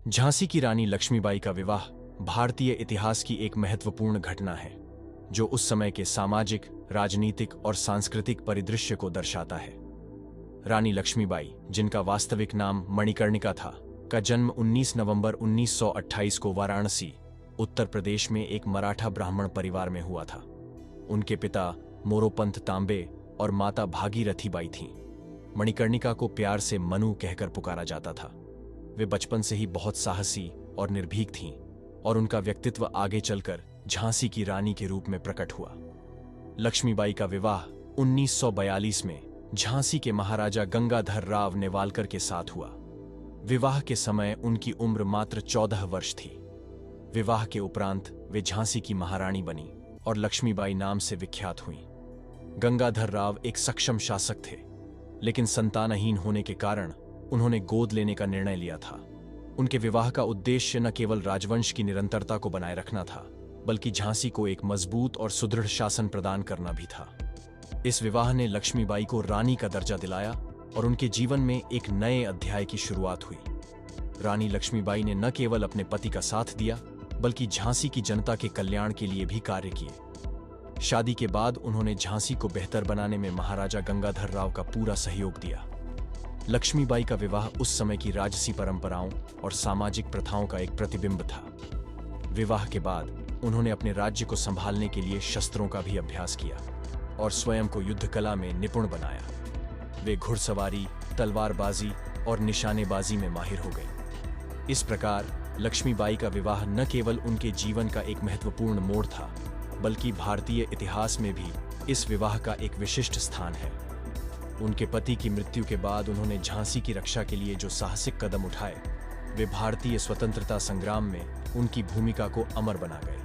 झांसी की रानी लक्ष्मीबाई का विवाह भारतीय इतिहास की एक महत्वपूर्ण घटना है जो उस समय के सामाजिक, राजनीतिक और सांस्कृतिक परिदृश्य को दर्शाता है। रानी लक्ष्मीबाई, जिनका वास्तविक नाम मणिकर्णिका था, का जन्म 19 नवंबर 1928 को वाराणसी, उत्तर प्रदेश में एक मराठा ब्राह्मण परिवार में हुआ था। उनके पिता मोरोपंत तांबे और माता भागीरथी बाई थीं। मणिकर्णिका को प्यार से मनु कहकर पुकारा जाता था। वे बचपन से ही बहुत साहसी और निर्भीक थीं और उनका व्यक्तित्व आगे चलकर झांसी की रानी के रूप में प्रकट हुआ। लक्ष्मीबाई का विवाह 1942 में झांसी के महाराजा गंगाधर राव नेवालकर के साथ हुआ। विवाह के समय उनकी उम्र मात्र 14 वर्ष थी। विवाह के उपरांत वे झांसी की महारानी बनी और लक्ष्मीबाई नाम से विख्यात हुईं। गंगाधर राव एक सक्षम शासक थे, लेकिन संतानहीन होने के कारण उन्होंने गोद लेने का निर्णय लिया था। उनके विवाह का उद्देश्य न केवल राजवंश की निरंतरता को बनाए रखना था, बल्कि झांसी को एक मजबूत और सुदृढ़ शासन प्रदान करना भी था। इस विवाह ने लक्ष्मीबाई को रानी का दर्जा दिलाया और उनके जीवन में एक नए अध्याय की शुरुआत हुई। रानी लक्ष्मीबाई ने न केवल अपने पति का साथ दिया, बल्कि झांसी की जनता के कल्याण के लिए भी कार्य किए। शादी के बाद उन्होंने झांसी को बेहतर बनाने में महाराजा गंगाधर राव का पूरा सहयोग दिया। लक्ष्मीबाई का विवाह उस समय की राजसी परंपराओं और सामाजिक प्रथाओं का एक प्रतिबिंब था। विवाह के बाद उन्होंने अपने राज्य को संभालने के लिए शस्त्रों का भी अभ्यास किया और स्वयं को युद्ध कला में निपुण बनाया। वे घुड़सवारी, तलवारबाजी और निशानेबाजी में माहिर हो गए। इस प्रकार लक्ष्मीबाई का विवाह न केवल उनके जीवन का एक महत्वपूर्ण मोड़ था, बल्कि भारतीय इतिहास में भी इस विवाह का एक विशिष्ट स्थान है। उनके पति की मृत्यु के बाद उन्होंने झांसी की रक्षा के लिए जो साहसिक कदम उठाए, वे भारतीय स्वतंत्रता संग्राम में उनकी भूमिका को अमर बना गए।